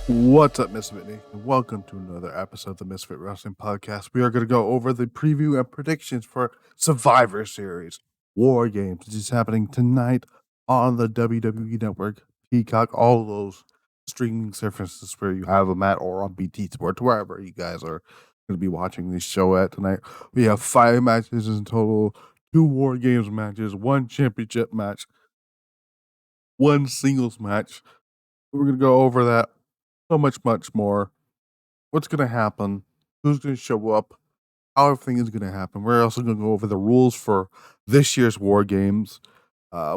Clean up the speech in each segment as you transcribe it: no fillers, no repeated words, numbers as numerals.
What's up, Misfit Nation? Welcome to another episode of the Misfit Wrestling Podcast. We are going to go over the preview and predictions for Survivor Series WarGames, which is happening tonight on the WWE Network, Peacock, all those streaming services where you have them at, or on BT Sports, wherever you guys are going to be watching this show at tonight. We have 5 matches in total, 2 WarGames matches, 1 championship match, 1 singles match. We're going to go over that. So much more. What's going to happen? Who's going to show up? How everything is going to happen. We're also going to go over the rules for this year's WarGames,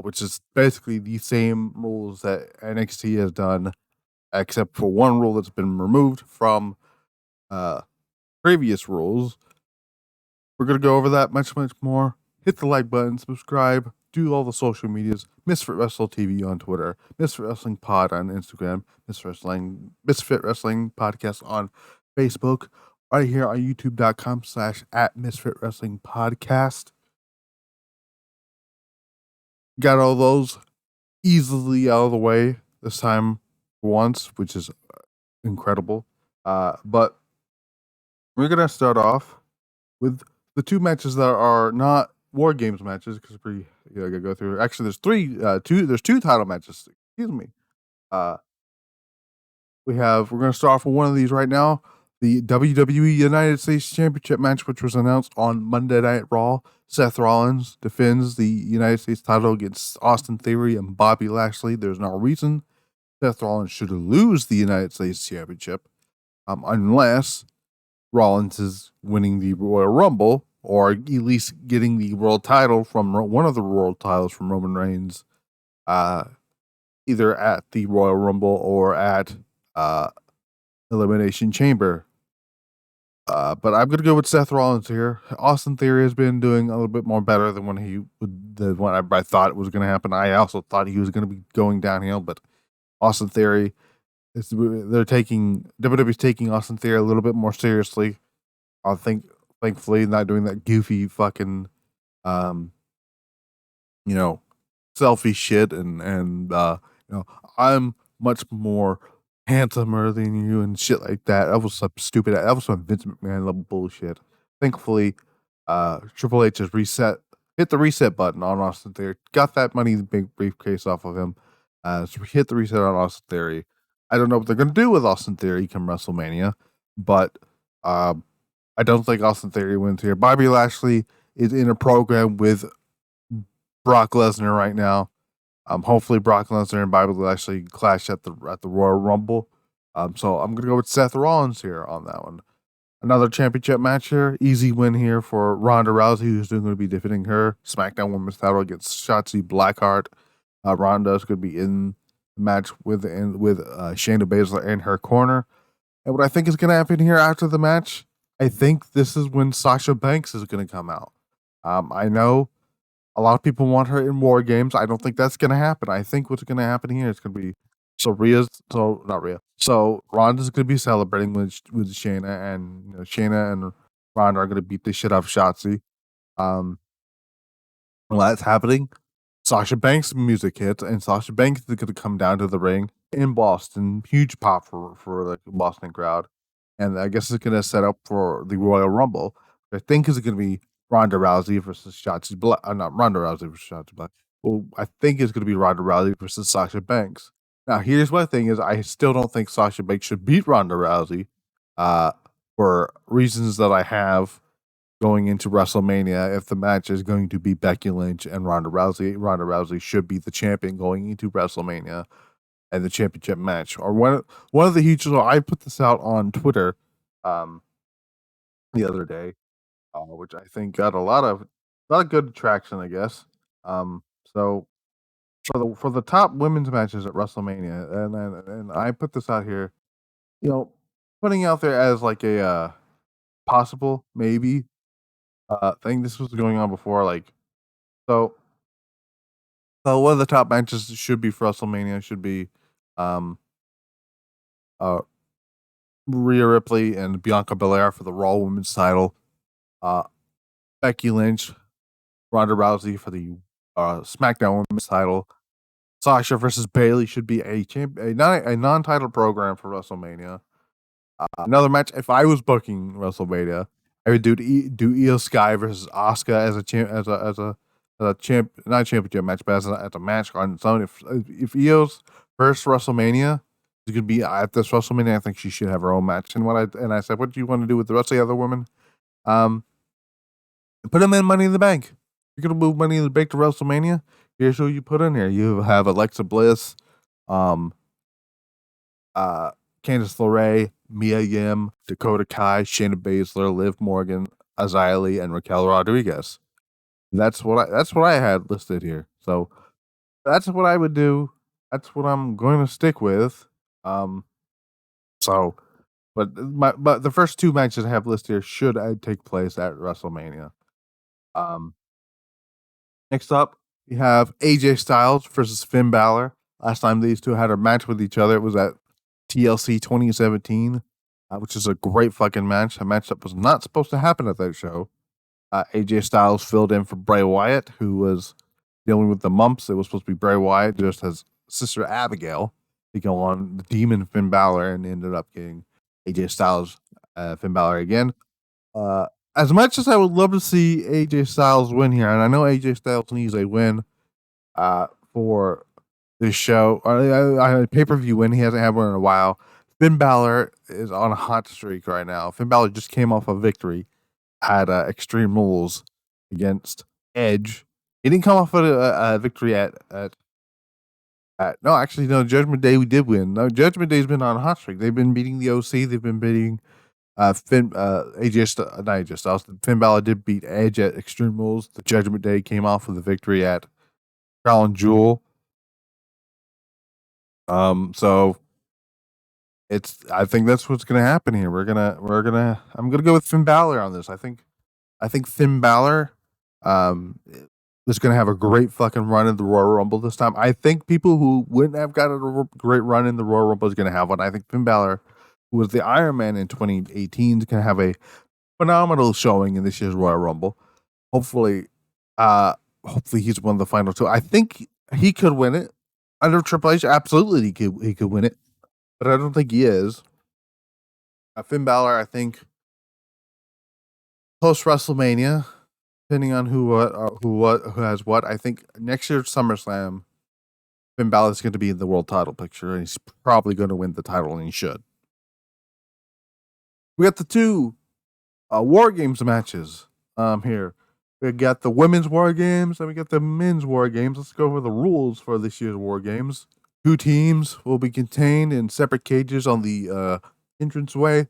which is basically the same rules that NXT has done, except for one rule that's been removed from previous rules. We're going to go over that much more. Hit the like button, subscribe, do all the social medias. Misfit Wrestle TV on Twitter, Misfit Wrestling Pod on Instagram, Misfit Wrestling Podcast on Facebook, right here on youtube.com/@Misfit Wrestling Podcast. Got all those easily out of the way this time for once, which is incredible. But we're going to start off with the 2 matches that are not WarGames matches, because we're gonna go through. Actually, there's 2 title matches. Excuse me. We're gonna start off with one of these right now. The WWE United States Championship match, which was announced on Monday Night Raw. Seth Rollins defends the United States title against Austin Theory and Bobby Lashley. There's no reason Seth Rollins should lose the United States Championship, unless Rollins is winning the Royal Rumble, or at least getting the world title from one of the world titles from Roman Reigns, either at the Royal Rumble or at Elimination Chamber. But I'm gonna go with Seth Rollins here. Austin Theory has been doing a little bit more better than when I thought it was going to happen. I also thought he was going to be going downhill, but Austin Theory, WWE's taking Austin Theory a little bit more seriously. I think, thankfully, not doing that goofy fucking, selfie shit and I'm much more handsomer than you and shit like that. That was some stupid. That was some Vince McMahon level bullshit. Thankfully, Triple H has hit the reset button on Austin Theory. Got that money, the big briefcase off of him. So hit the reset on Austin Theory. I don't know what they're going to do with Austin Theory come WrestleMania, but I don't think Austin Theory wins here. Bobby Lashley is in a program with Brock Lesnar right now. Hopefully Brock Lesnar and Bobby Lashley clash at the Royal Rumble. So I'm gonna go with Seth Rollins here on that one. Another championship match here. Easy win here for Ronda Rousey, who's going to be defending her SmackDown Women's title against Shotzi Blackheart. Ronda is going to be in the match with Shayna Baszler in her corner. And what I think is going to happen here after the match, I think this is when Sasha Banks is going to come out. I know a lot of people want her in WarGames. I don't think that's going to happen. I think what's going to happen here is going to be So Ronda's going to be celebrating with Shayna, and Shayna and Ronda are going to beat the shit out of Shotzi. While that's happening, Sasha Banks' music hits, and Sasha Banks is going to come down to the ring in Boston. Huge pop for the Boston crowd. And I guess it's going to set up for the Royal Rumble. I think is going to be Ronda Rousey versus Shotzi Black. Not Ronda Rousey versus Shotzi Black. Well, I think it's going to be Ronda Rousey versus Sasha Banks. Now, here's my thing: is I still don't think Sasha Banks should beat Ronda Rousey, for reasons that I have going into WrestleMania. If the match is going to be Becky Lynch and Ronda Rousey should be the champion going into WrestleMania and the championship match. Or one of the huge. So I put this out on Twitter, the other day, which I think got a lot of good traction, I guess. So for the top women's matches at WrestleMania, and I put this out here, putting out there as like a possible maybe thing. This was going on before, so. So one of the top matches should be for WrestleMania should be Rhea Ripley and Bianca Belair for the Raw Women's title. Becky Lynch, Ronda Rousey for the SmackDown Women's title. Sasha versus Bayley should be a non-title program for WrestleMania. Another match. If I was booking WrestleMania, I would do Io Sky versus Asuka as a not championship match, but as a match on its own. If Io's first WrestleMania is gonna be at this WrestleMania, I think she should have her own match. And I said, what do you want to do with the rest of the other women? Put them in Money in the Bank. You're gonna move Money in the Bank to WrestleMania. Here's who you put in here. You have Alexa Bliss, um, Candice LeRae, Mia Yim, Dakota Kai, Shayna Baszler, Liv Morgan, Azalea, and Raquel Rodriguez. That's what I had listed here. So that's what I would do. That's what I'm going to stick with. So, but the first two matches I have listed here should take place at WrestleMania. Next up, we have AJ Styles versus Finn Balor. Last time these two had a match with each other, it was at TLC 2017, which is a great fucking match. A match that was not supposed to happen at that show. AJ Styles filled in for Bray Wyatt, who was dealing with the mumps. It was supposed to be Bray Wyatt, just as sister Abigail to go on the demon Finn Balor, and ended up getting AJ Styles, Finn Balor again. As much as I would love to see AJ Styles win here, and I know AJ Styles needs a win for this show, a pay-per-view win. He hasn't had one in a while. Finn Balor is on a hot streak right now. Finn Balor just came off a victory at Extreme Rules against Edge. He didn't come off a victory at no, actually, no, Judgment Day we did win. No, Judgment Day's been on a hot streak. They've been beating the OC. They've been beating Finn Balor did beat Edge at Extreme Rules. The Judgment Day came off with a victory at Crown Jewel. So I think that's what's gonna happen here. I'm gonna go with Finn Balor on this. I think Finn Balor is gonna have a great fucking run in the Royal Rumble this time. I think people who wouldn't have got a great run in the Royal Rumble is gonna have one. I think Finn Balor, who was the Iron Man in 2018, is gonna have a phenomenal showing in this year's Royal Rumble. Hopefully he's one of the final two. I think he could win it under Triple H. Absolutely, he could win it, but I don't think he is. Finn Balor, I think, post WrestleMania, depending on who has what. I think next year's SummerSlam, Finn Balor is going to be in the world title picture, and he's probably going to win the title, and he should. We got the two WarGames matches here. We got the women's WarGames and we got the men's WarGames. Let's go over the rules for this year's WarGames. Two teams will be contained in separate cages on the entranceway.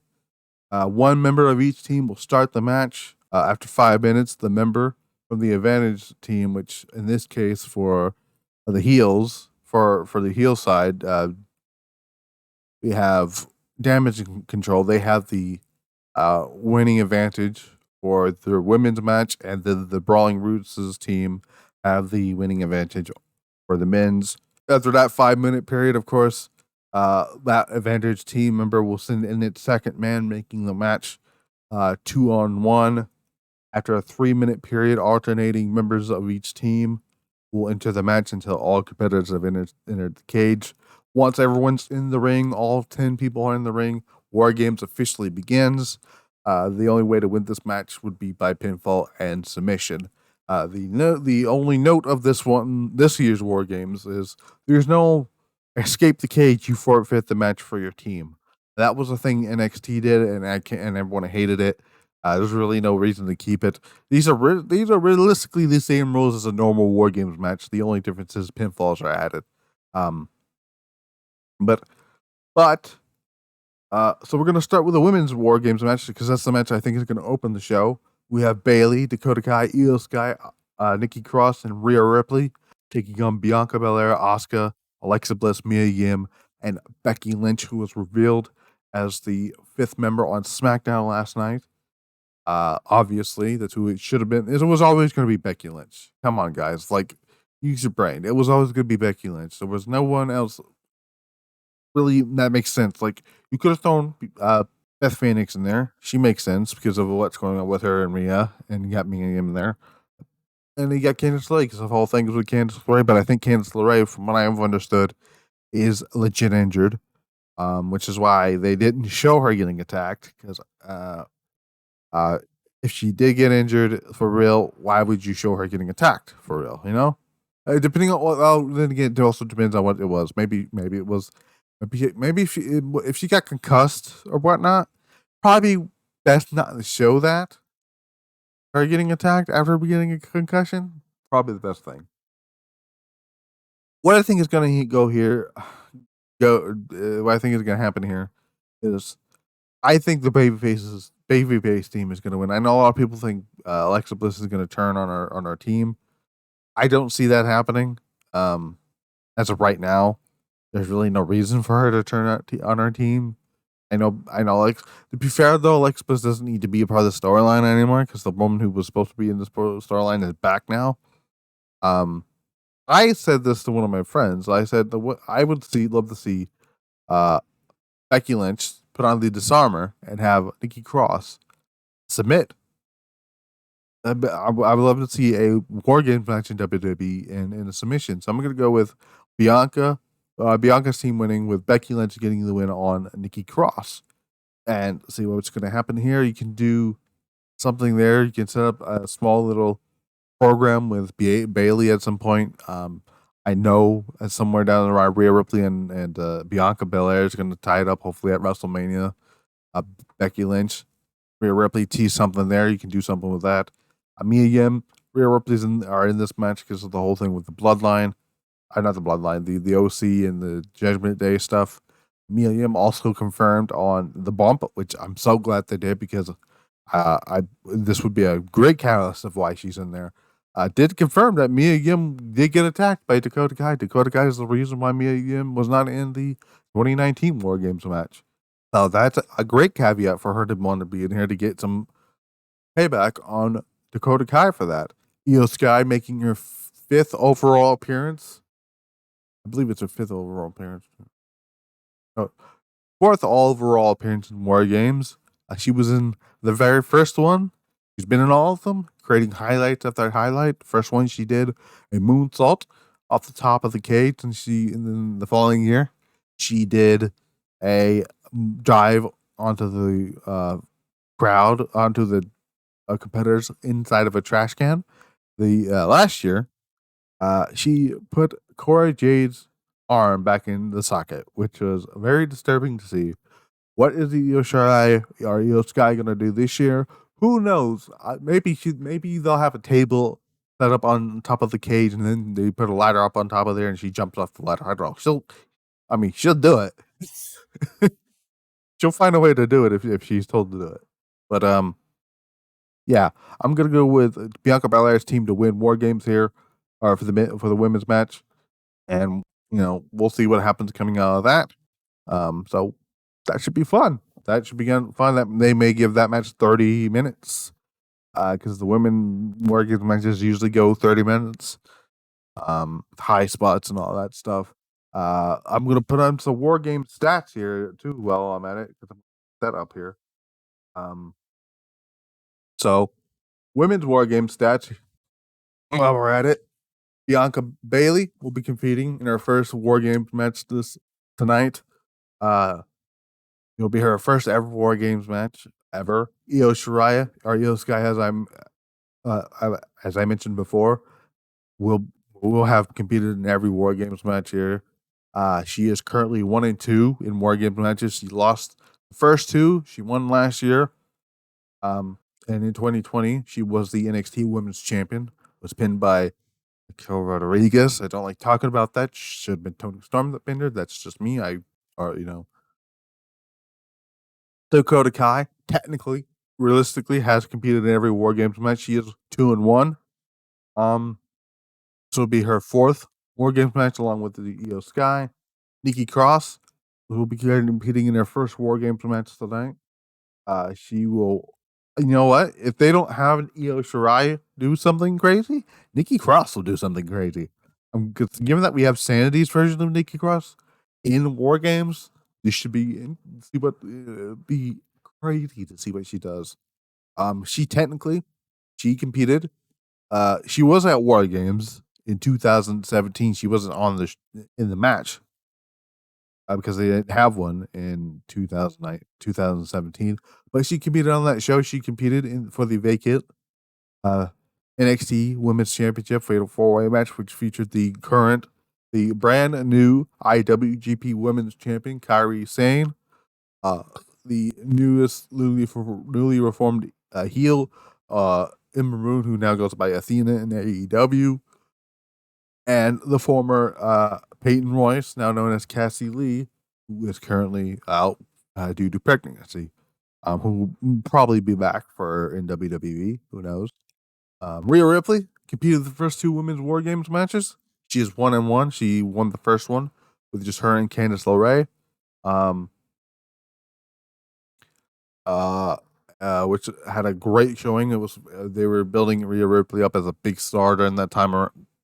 One member of each team will start the match. After 5 minutes, the member from the advantage team, which in this case for the heels, for the heel side, we have damage control. They have the winning advantage for the women's match, and the Brawling Roots' team have the winning advantage for the men's. After that 5-minute period, of course, that advantage team member will send in its second man, making the match 2-on-1. After a 3-minute period, alternating members of each team will enter the match until all competitors have entered the cage. Once everyone's in the ring, all 10 people are in the ring, WarGames officially begins. The only way to win this match would be by pinfall and submission. The only note of this year's WarGames is there's no escape the cage. You forfeit the match for your team. That was a thing NXT did, and everyone hated it. There's really no reason to keep it. These are realistically the same rules as a normal WarGames match. The only difference is pinfalls are added. So we're going to start with the women's WarGames match because that's the match I think is going to open the show. We have Bayley, Dakota Kai, Io Sky, Nikki Cross, and Rhea Ripley taking on Bianca Belair, Asuka, Alexa Bliss, Mia Yim, and Becky Lynch, who was revealed as the 5th member on SmackDown last night. Obviously, that's who it should have been. It was always going to be Becky Lynch. Come on, guys. Like, use your brain. It was always going to be Becky Lynch. There was no one else really that makes sense. Like, you could have thrown Beth Phoenix in there. She makes sense because of what's going on with her and Rhea, and you got me in there. And you got Candice LeRae because the whole thing is with Candice LeRae. But I think Candice LeRae, from what I've understood, is legit injured, which is why they didn't show her getting attacked. Because uh, if she did get injured for real, why would you show her getting attacked for real? You know, depending on what. Well, then again, it also depends on what it was. Maybe it was. Maybe if she got concussed or whatnot, probably best not to show that her getting attacked after getting a concussion. Probably the best thing. What I think is going to go here, what I think is going to happen here is I think the babyface team is going to win. I know a lot of people think Alexa Bliss is going to turn on our team. I don't see that happening. As of right now, there's really no reason for her to turn on our team. I know. Like, to be fair though, Alexa Bliss doesn't need to be a part of the storyline anymore because the woman who was supposed to be in this storyline is back now. I said this to one of my friends. I said I would love to see Becky Lynch put on the disarmer and have Nikki Cross submit. I would love to see a WarGames match in WWE in a submission. So I'm going to go with Bianca's team winning with Becky Lynch getting the win on Nikki Cross. And see what's going to happen here. You can do something there. You can set up a small little program with Bayley at some point. I know somewhere down the line, Rhea Ripley and Bianca Belair is going to tie it up, hopefully at WrestleMania. Becky Lynch, Rhea Ripley tease something there. You can do something with that. Mia Yim, Rhea Ripley's are in this match because of the whole thing with the Bloodline. Not the Bloodline, the OC and the Judgment Day stuff. Mia Yim also confirmed on the bump, which I'm so glad they did because this would be a great catalyst of why she's in there. Did confirm that Mia Yim did get attacked by Dakota Kai. Dakota Kai is the reason why Mia Yim was not in the 2019 WarGames match. So that's a great caveat for her to want to be in here to get some payback on Dakota Kai for that. Io Sky making her fifth overall appearance. I believe it's her fifth overall appearance. Oh, fourth overall appearance in WarGames. She was in the very first one. She's been in all of them, creating highlights after highlight. First one, she did a moonsault off the top of the cage, and then the following year, she did a dive onto the crowd, onto the competitors inside of a trash can. The last year, she put Cora Jade's arm back in the socket, which was very disturbing to see. What is the Io Sky going to do this year? Who knows? Maybe they'll have a table set up on top of the cage, and then they put a ladder up on top of there, and she jumps off the ladder. I don't know. She'll do it. She'll find a way to do it if she's told to do it. But yeah, I'm gonna go with Bianca Belair's team to win WarGames here, or for the women's match, and we'll see what happens coming out of that. So that should be fun. That should be fun. That they may give that match 30 minutes, because the women WarGames matches usually go 30 minutes. High spots and all that stuff. I'm gonna put on some WarGames stats here too while I'm at it because I'm set up here. So women's WarGames stats. While we're at it, Bianca Bayley will be competing in her first WarGames match tonight. It'll be her first ever WarGames match ever. Io Shirai, or Io Sky, as I mentioned before, will have competed in every WarGames match here. She is currently 1-2 in WarGames matches. She lost the first two. She won last year. And in 2020, she was the NXT Women's Champion. Was pinned by Raquel Rodriguez. I don't like talking about that. Should have been Tony Storm that pinned her. That's just me. Dakota Kai, technically, realistically, has competed in every WarGames match. She is 2-1. This will be her fourth WarGames match along with the Io Sky. Nikki Cross will be competing in her first WarGames match tonight. She will. You know what? If they don't have an Io Shirai do something crazy, Nikki Cross will do something crazy. Given that we have Sanity's version of Nikki Cross in WarGames, this should be be crazy to see what she does. She competed She was at WarGames in 2017. She wasn't on in the match because they didn't have one in 2017. But she competed on that show. She competed for the vacant uh, NXT Women's Championship Fatal 4-Way match, which featured the brand new IWGP Women's Champion Kairi Sane, uh, the newly reformed heel in maroon, who now goes by Athena in AEW, and the former Peyton Royce, now known as Cassie Lee, who is currently out due to pregnancy, who will probably be back for in WWE. Who knows? Rhea Ripley competed the first two women's War Games matches. She is 1-1. She won the first one with just her and Candice LeRae, um, which had a great showing. It was they were building Rhea Ripley up as a big star during that time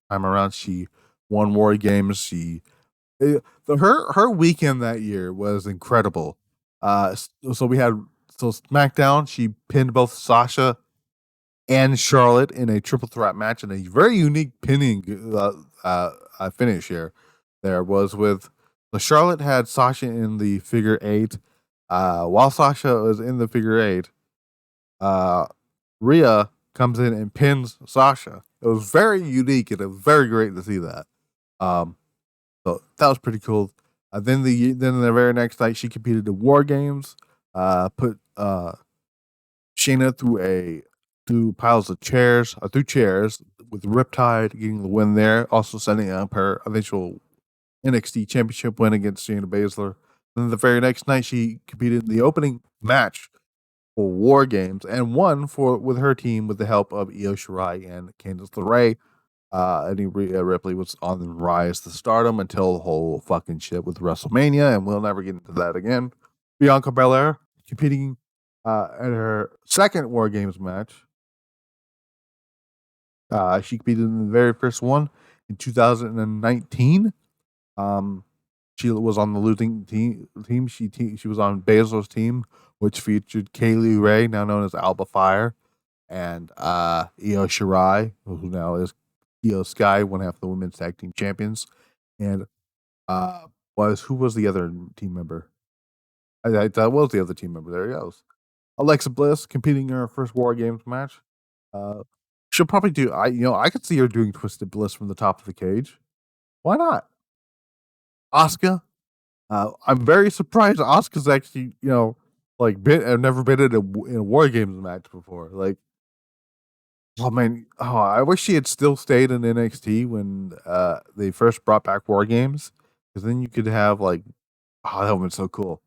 around. She won War Games. Her weekend that year was incredible. So we had SmackDown. She pinned both Sasha and Charlotte in a triple threat match, and a very unique pinning finish here. There was with the Charlotte had Sasha in the figure eight, while Sasha was in the figure eight. Rhea comes in and pins Sasha. It was very unique, and it was very great to see that. So that was pretty cool. Then the very next night, she competed in War Games. Put Shayna through piles of chairs, through chairs, with Riptide getting the win there. Also setting up her eventual NXT Championship win against Shayna Baszler. Then the very next night, she competed in the opening match for War Games and won with her team with the help of Io Shirai and Candice LeRae. Rhea Ripley was on the rise to stardom until the whole fucking shit with WrestleMania, and we'll never get into that again. Bianca Belair competing at her second War Games match. She competed in the very first one in 2019. She was on the losing team. She was on Baszler's team, which featured Kaylee Ray, now known as Alba Fire, and Io Shirai, who now is Io Sky, one half of the women's tag team champions, and who was the other team member? That was the other team member. There he goes. Alexa Bliss competing in her first War Games match. She'll probably do. I could see her doing Twisted Bliss from the top of the cage. Why not? Asuka. I'm very surprised Asuka's actually, I've never been in a War Games match before. Like, oh man, I wish she had still stayed in NXT when they first brought back War Games, because then you could have that would have been so cool.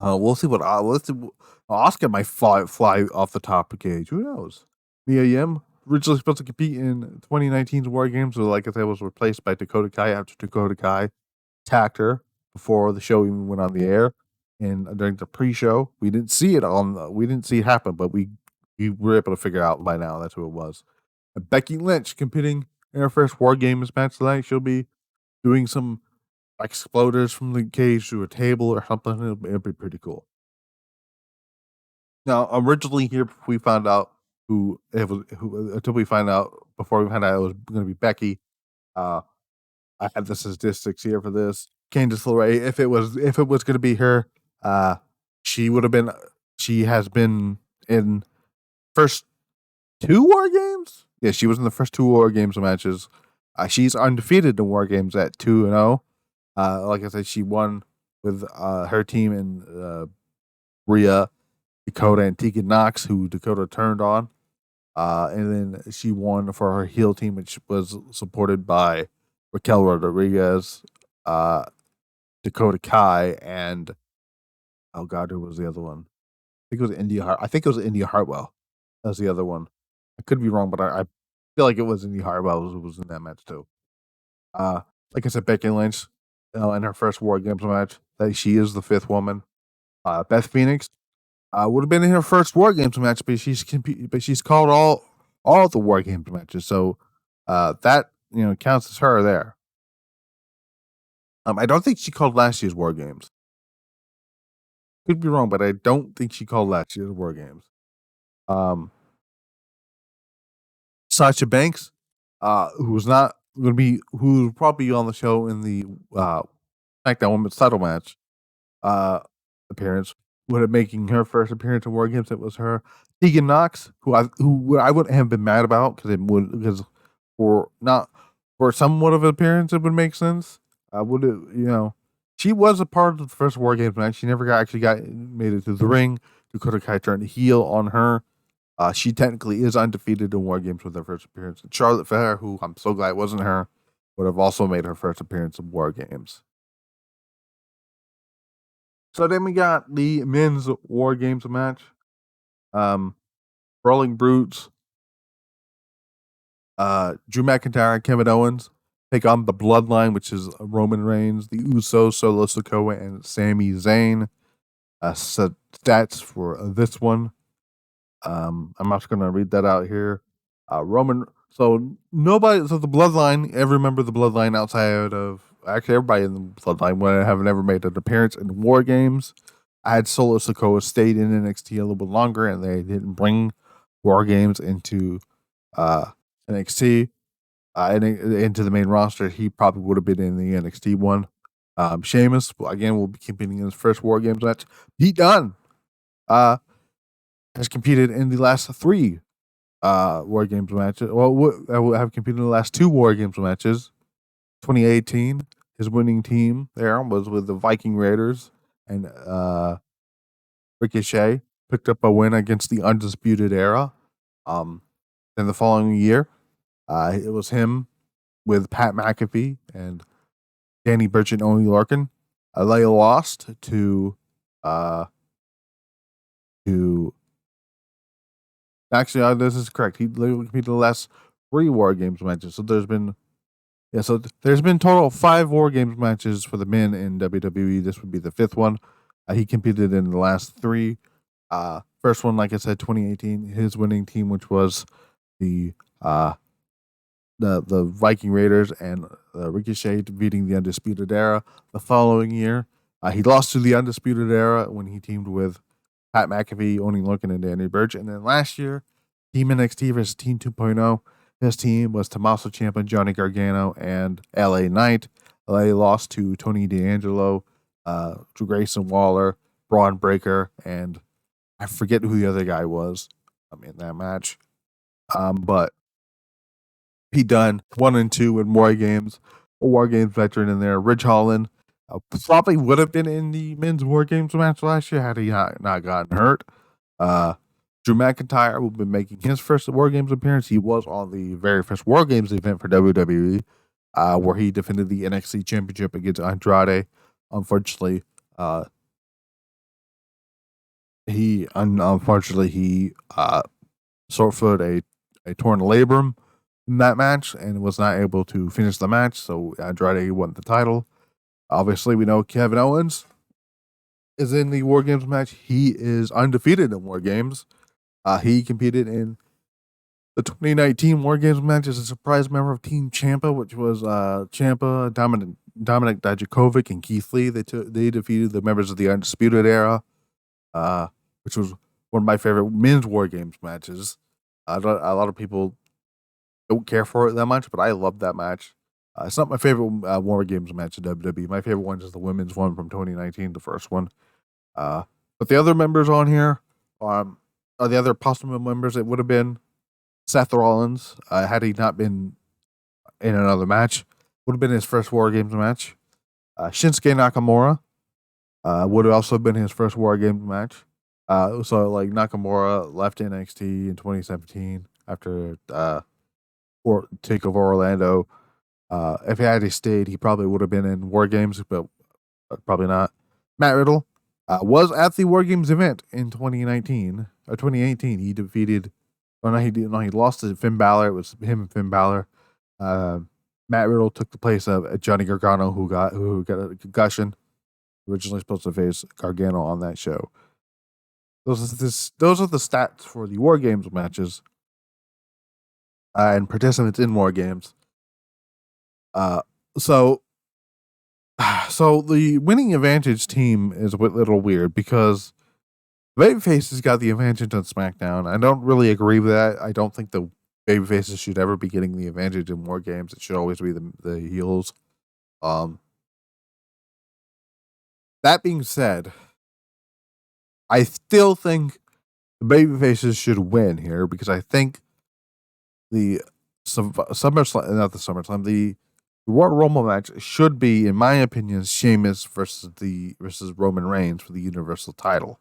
We'll see what Asuka might fly off the top of the cage. Who knows? Mia Yim, originally supposed to compete in 2019's War Games, but like I said, was replaced by Dakota Kai after Dakota Kai attacked her before the show even went on the air. And during the pre-show, we didn't see it happen, but we were able to figure out by now that's who it was. And Becky Lynch competing in her first War Games match tonight. She'll be doing some exploders from the cage to a table or something. It'll be pretty cool. Now, originally here, we found out who it was. Until we find out, before we found out it was going to be Becky. I had the statistics here for this. Candice LeRae, if it was going to be her, she would have been. She has been in first two War Games. Yeah, she was in the first two War Games matches. She's undefeated in War Games at 2-0. Like I said, she won with her team in Rhea, Dakota, and Tegan Knox, who Dakota turned on. And then she won for her heel team, which was supported by Raquel Rodriguez, Dakota Kai, and oh god, who was the other one? I think it was India Hartwell. That was the other one. I could be wrong, but I feel like it was India Hartwell who was in that match too. Like I said, Becky Lynch in her first War Games match, that she is the fifth woman. Beth Phoenix would have been in her first War Games match, but she's called all the War Games matches, so that counts as her there. I don't think she called last year's War Games. Could be wrong, but I don't think she called last year's War Games. Sasha Banks, who's not going to be, who's probably on the show in the SmackDown Women's Title match appearance, would have making her first appearance in War Games. It was her. Tegan Knox, who I wouldn't have been mad about because for not for somewhat of an appearance it would make sense. I would have she was a part of the first War Games match. She never actually made it to the ring. Dakota Kai turned heel on her. She technically is undefeated in War Games with her first appearance. And Charlotte Flair, who I'm so glad wasn't her, would have also made her first appearance in War Games. So then we got the men's War Games match. Brawling Brutes, Drew McIntyre and Kevin Owens take on the Bloodline, which is Roman Reigns, the Usos, Solo Sikoa, and Sami Zayn. Stats for this one. I'm not going to read that out here. So the Bloodline, every member of the Bloodline outside of, actually everybody in the Bloodline have never made an appearance in War Games. I had Solo Sikoa stayed in NXT a little bit longer, and they didn't bring War Games into NXT into the main roster. He probably would have been in the NXT one. Sheamus, again, will be competing in his first War Games match. Pete Dunne has competed in the last 3 War Games matches. Well, have competed in the last 2 War Games matches. 2018, his winning team there was with the Viking Raiders, and Ricochet picked up a win against the Undisputed Era. Then the following year, it was him with Pat McAfee and Danny Burch and Oney Lorcan. They lost to actually, this is correct. He literally competed the last 3 War Games matches. So there's been total 5 War Games matches for the men in WWE. This would be the 5th one. He competed in the last 3. First one, like I said, 2018. His winning team, which was the Viking Raiders, and Ricochet beating the Undisputed Era. The following year, he lost to the Undisputed Era when he teamed with Pat McAfee, Oney Lorcan, and Danny Burch. And then last year, Team NXT versus Team 2.0. His team was Tommaso Ciampa, Johnny Gargano, and LA Knight. LA lost to Tony D'Angelo, Grayson Waller, Braun Breaker, and I forget who the other guy was in that match. But Pete Dunne, 1 and 2 in War Games. A War Games veteran in there. Ridge Holland probably would have been in the men's War Games match last year had he not gotten hurt. Drew McIntyre will be making his first War Games appearance. He was on the very first War Games event for WWE, where he defended the NXT Championship against Andrade. Unfortunately, he suffered a torn labrum in that match and was not able to finish the match. So Andrade won the title. Obviously, we know Kevin Owens is in the War Games match. He is undefeated in War Games. He competed in the 2019 War Games match as a surprise member of Team Ciampa, which was Ciampa, Dominic Dijakovic, and Keith Lee. They defeated the members of the Undisputed Era, which was one of my favorite men's War Games matches. A lot of people don't care for it that much, but I love that match. It's not my favorite War Games match in WWE. My favorite one is the women's one from 2019, the first one. But the other members on here are the other possible members. It would have been Seth Rollins, had he not been in another match. Would have been his first War Games match. Shinsuke Nakamura would have also been his first War Games match. So like Nakamura left NXT in 2017 after Takeover Orlando. If he had stayed, he probably would have been in War Games, but probably not. Matt Riddle was at the War Games event in 2019 or 2018. He defeated, he lost to Finn Balor. It was him and Finn Balor. Matt Riddle took the place of Johnny Gargano, who got a concussion. Originally supposed to face Gargano on that show. Those are the stats for the War Games matches and participants in War Games. So the winning advantage team is a little weird because Babyface has got the advantage on SmackDown. I don't really agree with that. I don't think the baby faces should ever be getting the advantage in war games. It should always be the heels. Um, that being said, I still think the baby faces should win here because I think the SummerSlam, not the SummerSlam, the Royal Rumble match should be, in my opinion, Sheamus versus Roman Reigns for the Universal title.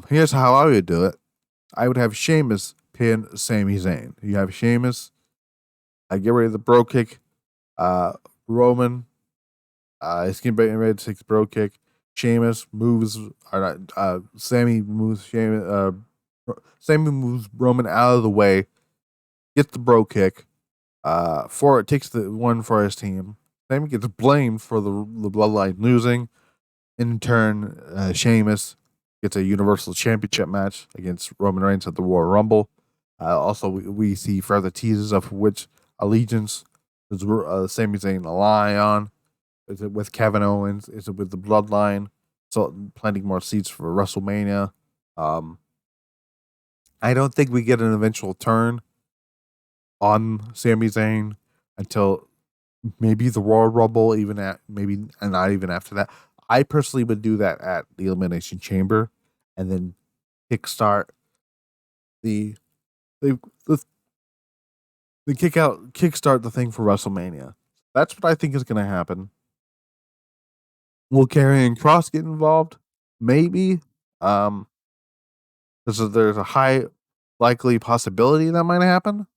Here's how I would do it. I would have Sheamus pin Sami Zayn. You have Sheamus. I get ready to the bro kick. Roman. He's getting ready to take the bro kick. Sheamus moves. Or not. Sammy moves. Sammy moves Roman out of the way. Gets the bro kick. For it takes the one for his team. Sammy gets blamed for the Bloodline losing. In turn, Sheamus gets a Universal Championship match against Roman Reigns at the Royal Rumble. Also, we see further teases of which allegiance does Sami Zayn ally on. Is it with Kevin Owens? Is it with the Bloodline? So, planting more seats for WrestleMania. I don't think we get an eventual turn on Sami Zayn until maybe the Royal Rumble, even at maybe and not even after that. I personally would do that at the Elimination Chamber, and then kickstart the the the, kickstart the thing for WrestleMania. That's what I think is going to happen. Will Karrion Kross get involved? Maybe. Um, there's a high likely possibility that might happen.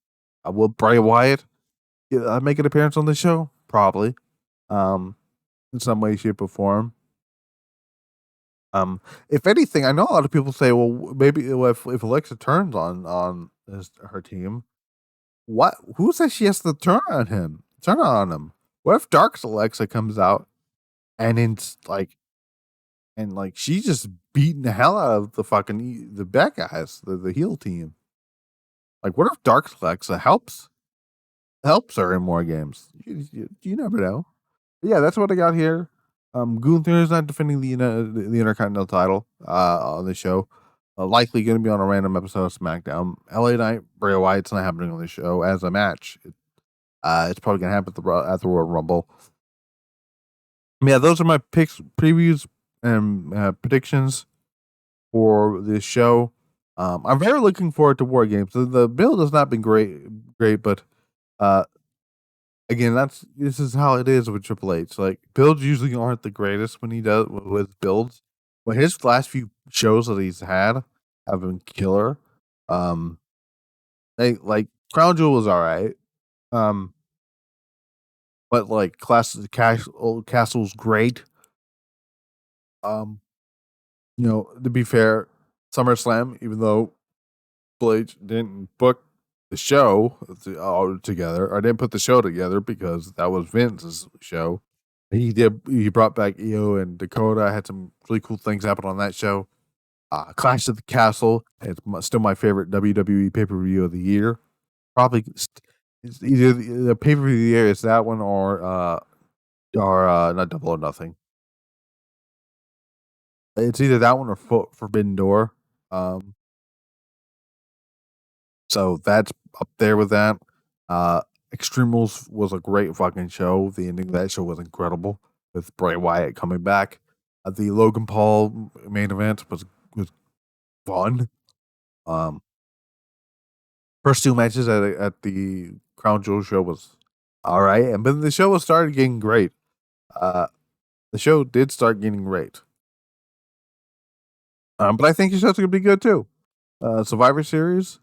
Will Bray Wyatt make an appearance on the show? Probably. In some way, shape, or form. If anything, I know a lot of people say, well, maybe if Alexa turns on her team, what? Who says she has to turn on him? Turn on him. What if Dark's Alexa comes out and it's like she's just beating the hell out of the bad guys, the heel team. Like, what if Dark's Alexa helps her in more games? You never know. Yeah, that's what I got here. Gunther is not defending the Intercontinental title on the show. Likely going to be on a random episode of SmackDown. LA Knight, Bray Wyatt's not happening on the show as a match. It's probably going to happen at the Royal Rumble. Yeah, those are my picks, previews, and predictions for this show. I'm very looking forward to War Games. The build has not been great, but uh, again, this is how it is with Triple H. Like, builds usually aren't the greatest when he does with builds, but his last few shows that he's had have been killer. Um, like Crown Jewel was all right. But like Castle's great. Um, to be fair, SummerSlam, even though Triple H didn't book the show all together, or didn't put the show together because that was Vince's show. He brought back Io and Dakota. Had some really cool things happen on that show. Clash at the Castle. It's still my favorite WWE pay per view of the year. Probably it's either the pay per view of the year is that one or not Double or Nothing. It's either that one or Forbidden Door. Um, so that's up there with that. Extreme Rules was a great fucking show. The ending of that show was incredible with Bray Wyatt coming back. The Logan Paul main event was fun. First two matches at the Crown Jewel show was all right, and then the show started getting great. The show did start getting great. But I think the show's gonna be good too. Survivor Series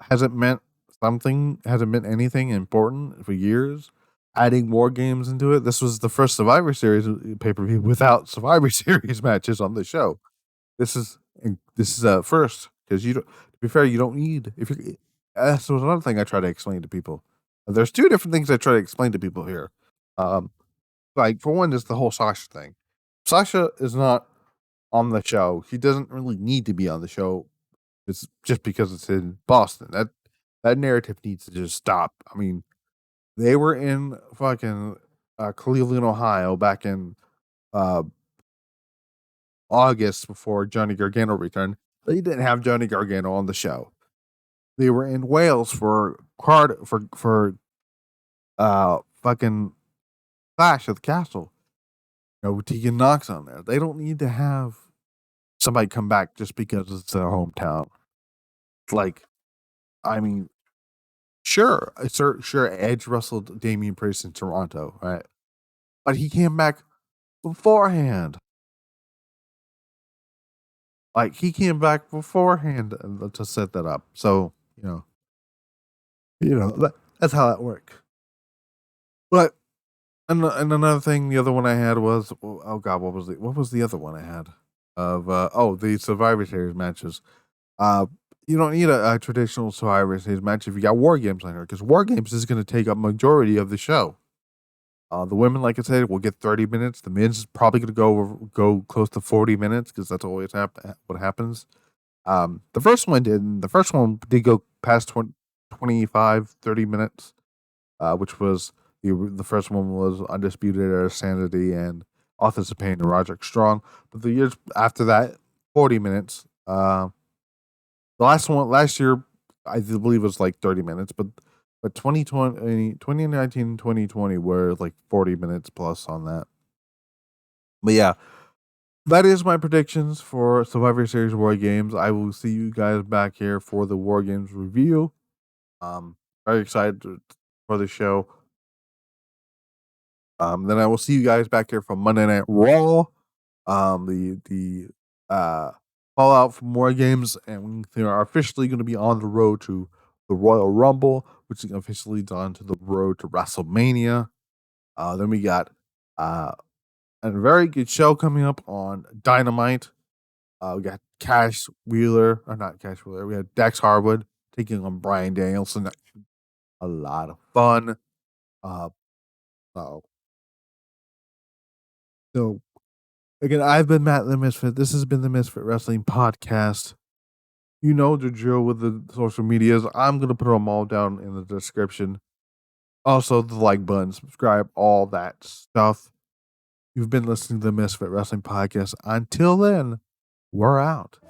hasn't meant hasn't meant anything important for years. Adding more games into it. This was the first Survivor Series pay per view without Survivor Series matches on the show. This is a first because you don't. To be fair, you don't need if you. That's another thing I try to explain to people. There's two different things I try to explain to people here. Um, like for one, is the whole Sasha thing. Sasha is not on the show. He doesn't really need to be on the show. It's just because it's in Boston. That narrative needs to just stop. I mean, they were in fucking Cleveland, Ohio, back in uh, August before Johnny Gargano returned. They didn't have Johnny Gargano on the show. They were in Wales for fucking Clash at the Castle. Tegan Knox on there. They don't need to have somebody come back just because it's their hometown. Like, I mean, sure, Edge wrestled Damian Priest in Toronto, right? But he came back beforehand. Like, he came back beforehand to set that up. So, that's how that works. But and another thing, the other one I had was, oh god, what was the other one I had of the Survivor Series matches. Uh, you don't need a traditional Survivor Series match if you got WarGames on here, because WarGames is going to take up majority of the show. The women, like I said, will get 30 minutes. The men's is probably going to go close to 40 minutes because that's always what happens. The first one did. The first one did go past 25, 30 minutes, which was the first one was Undisputed Era, Sanity, and Authors of Pain and Roderick Strong. But the years after that, 40 minutes. The last year, I believe was like 30 minutes, but 2019, 2020 were like 40 minutes plus on that. But yeah, that is my predictions for Survivor Series War Games. I will see you guys back here for the War Games review. Very excited for the show. Then I will see you guys back here for Monday Night Raw. The fallout from War Games, and they are officially going to be on the road to the Royal Rumble, which is officially on to the road to WrestleMania. Then we got a very good show coming up on Dynamite. We got Cash Wheeler, or not Cash Wheeler. We had Dax Harwood taking on Bryan Danielson. A lot of fun. So again, I've been Matt the Misfit. This has been the Misfit Wrestling Podcast. You know the drill with the social medias. I'm going to put them all down in the description. Also, the like button, subscribe, all that stuff. You've been listening to the Misfit Wrestling Podcast. Until then, we're out.